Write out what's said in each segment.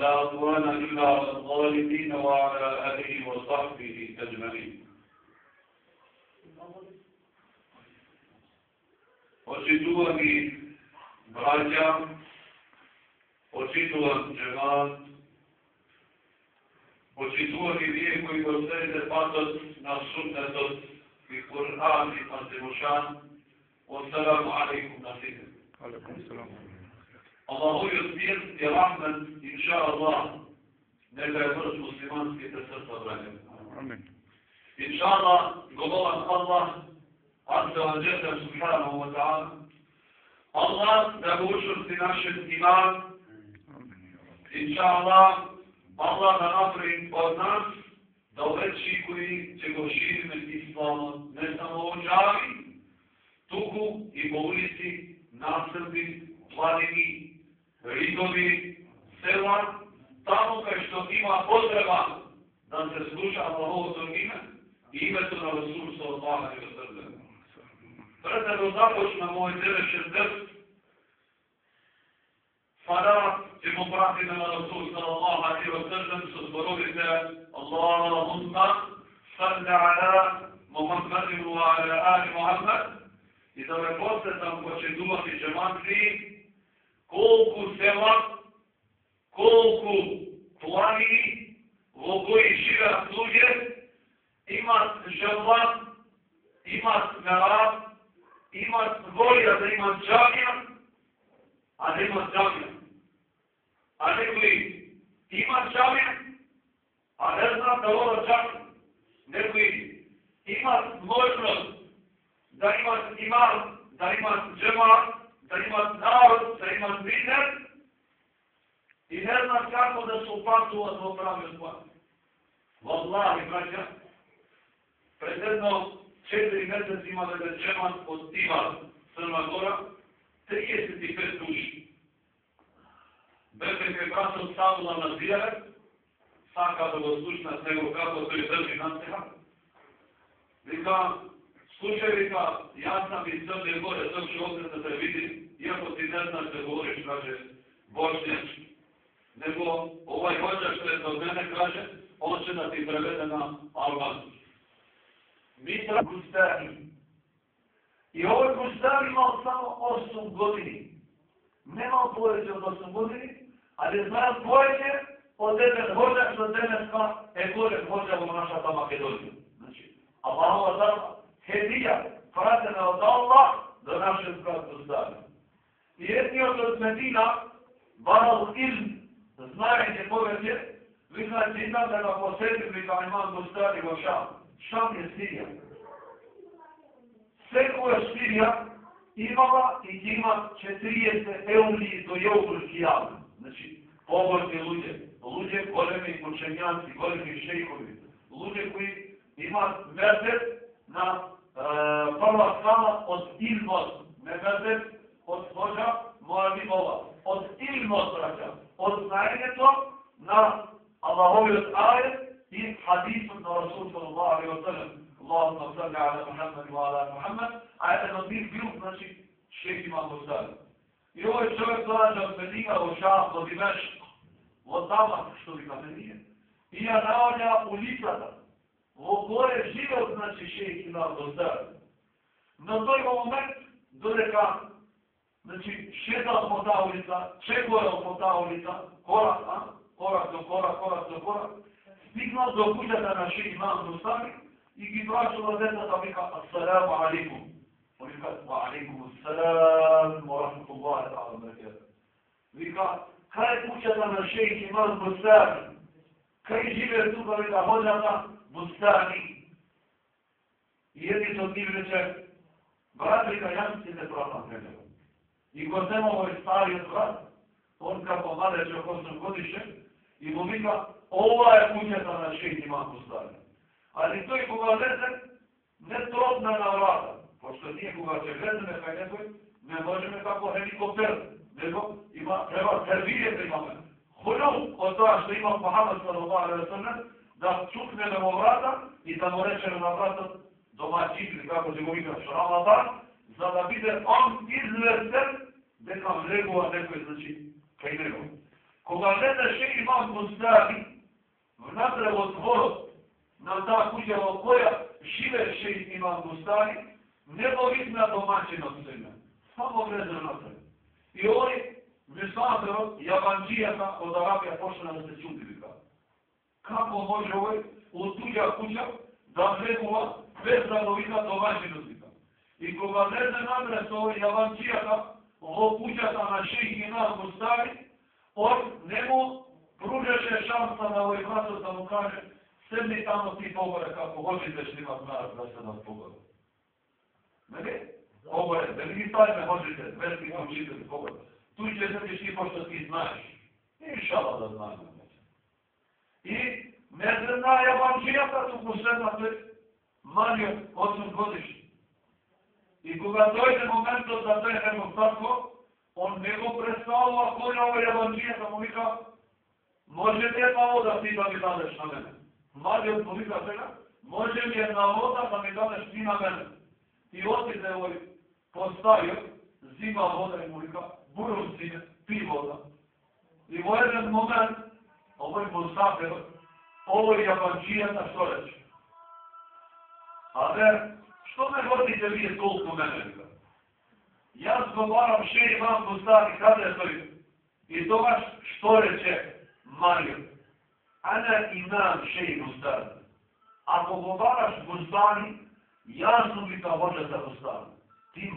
ولا عدوان إلا على الظالمين وعلى آله وصحبه أجمعين. Почитувани браќа, почитуван джемат, почитувани вие кои го следите патот на суннетот и Кур'ан и Пантимушан, Ассаламу алейкум на сите. Аллаховиот мир и рахмет, инша Аллах, нека е врз муслиманските срца, браќа. Инша Аллах, го молам Аллах, Азza wa Jalla subhanahu wa ta'ala, Allah da ga učvrsti našeg imana, inša Allah, Allah da napravi od nas, da uveći koji će go širime islamom, ne samo u džavi, tuku i po ulici, naselbi, planini, ridovi, sela, tamo kaj što ima potreba da se sluša Allahovo ime i imetu na Rasul sallallahu alejhi ve sellem. Prede da započna moj današnji ders, salat ćemo pratiti na Rasul sallallahu alejhi ve sellem sa zborovite Allahumma salli ala Muhammadin wa ala ali Muhammad i da me posjetam ko će duvati džematli koliko sela, koliko planini u koji žive sluge imat želvat, imat merab, imat volja da imat džamija, a ne imat džamija. A ne koji imat džamija, a ne znam da vola džamija. Ne koji imat možnost da imat imam, da imat džemat, da imat narod, da imat lider i ne znam kako da se upatuje to pravi stvar. Wallahi, braća, pred jedno 4 mjeseca imali da džemat od Tiva Crna Gora, 35 duši. Bebek je braćom stavila na zijare, saka da go slušnat nego kako to je drži naseha. Vika, slušaj, vika, ja sam iz Crne Gore, došao ovdje da te vidim, iako ti ne znaš da govoriš, kaže, bošnjački. Nego ovaj hođa što je do mene kaže, on će da ti prevede na albanski. Mi sam Gustani. I ovaj Gustani imao samo 8 godini. Nemao poveće od 8 godini, ali znam poveće od jedan hođa što deneska je gore hođa u naša ta Makedonija. Znači, Allahova dala hedija, pratena od Allah do naše brat Gustani. I jedni od Medina, Baral Ilm, znajenje poveće, vi znači znam da ga posjetili kao imam Gustani u Šam. Šam je Sirija. Sve koja Sirija imala i ima 40 euri do jeulski javno. Znači, pogodni luđe, golemi učenjaci, golemi šejkovi, luđe koji ima verzet na prva skala od ilmos, ne verzet od hođa Moabimova, od ilmos, braća, od znajenjeto na Allahoviot ajet i hadisom na Rasul sallallahu alejhi ve sellem. Allahumma salli ala Muhammad wa ala Muhammad, a jedan od njih bio, znači, šejh Imam Gustani. I ovaj čovjek dolaže od Medina u Šam, do Dimeška, od Damak, što bi kada nije. I ja navalja ulicata, u koje život, znači, šejh Imam Gustani. Na toj moment, dodeka, znači, šetamo ta ulica, čekujemo ta ulica, korak do korak, stignao do kućata na šejh Imam Gustani i gi vraćala deta vika assalamu alaikum. Oni kaže wa alaikum assalam wa rahmatullahi ta'ala barakatuh. Vika, kaj kućata na šejh Imam Gustani? Kaj žive tu vika hođata Gustani? I jedni su od njih reče, brat vika, ja si ne pravam pređeva. I Gozemovo je stari od brat, on kako mladeće oko 8 godišnje, i mu vika, ova je kućata na šejh Imam Gustani. Ali to je koga leze, ne trobna na vrata, pošto nije koga će glezeme kaj nekoj, ne možeme kako helikopter, nego treba servije da imame. Hulju od toga što ima Muhammed sallallahu alejhi ve sellem, da čuknemo vrata i da mu rečemo na vrata domaćin, kako će mu vikaš Ramadan, za da bide on izvesen, da nam legova nekoj, znači, kaj nego. Кога гледаше имам Мустафи, внатре во дворот, на таа куќа во која живееше имам Мустафи, не го видна домаќинот сега. Само влезе внатре. И ој мисаторот, јаванџијата од Арабија почна да се чуди вика. Како може ој од туѓа куќа да влегува без да го видна домаќинот вика. И кога влезе натре со ој јаванџијата во куќата на шејх имам Мустафи, он не му пружеше шанса на овој братот да му каже седни тамо ти поборе како можете што имат народ да се нас поборе. Нели? Поборе, да ги ставиме можете, верски учители поборе. Туј ќе седиш ти пошто ти знаеш. Иншала да знаеме. И не зна јаванџијата туку седна тој маниот 8 годишни. И кога дојде моментот да требе му татко, он не го представува кој на овој јаванџијата му вика, може ли една вода ти да ми дадеш на мене? Младиот му вика сега, може ли една вода да ми дадеш ти на мене? И отиде овој постајот, зима вода и му вика, бурум сине, пи вода. И во еден момент, овој мусафирот, овој јаванџијата што рече? Абе, што ме водите вие толку мене, вика? Јас го барам шеј имам Мустафи, каде е тој? И тогаш што рече Мариот? Ана имам шеј Мустафи. Ако го бараш Мустафи, јас сум вика воджата Мустафи. Ти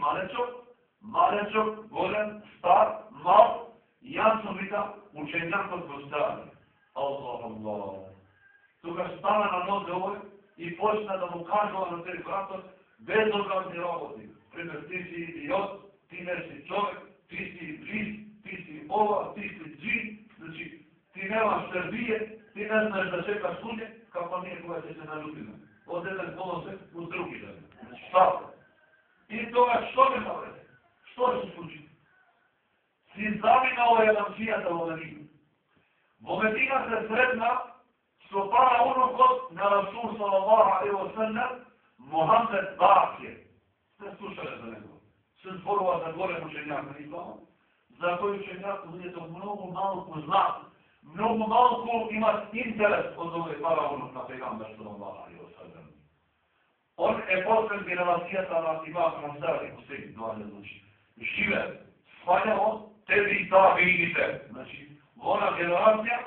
малечок, голем, стар, мал, јас сум вика учењакот Мустафи. Аллах. Тогаш стана на нозе овој и почна да му кажува на тој братот безобразни работи. Пример, ти си идиот, ти не си човек, ти си лис, ти си ова, ти си джин, значи, ти немаш србие, ти не знаеш да чекаш суње, како ние кога ќе се налюбиме. Од еден полосек у други ден. Значи, шапа. И тоа што ме направи? Што се случи? Си заминала јаванџијата во Медина. Во Медина се сретна со параунукот на Расул салаллаху алейхи ва саллем, Мухамед Бакир. Сте слушале за него. Се зборува за голем учењак на ислама, за кој учењак луѓето многу малку знаат, многу малку имат интерес од овој параунок на пегамбер салаллаху алейхи ва саллем. Он е после генерацијата на имам Хасари Хусейн, значи, живе, свањаво, тебе и табиините. Значи, во она генерација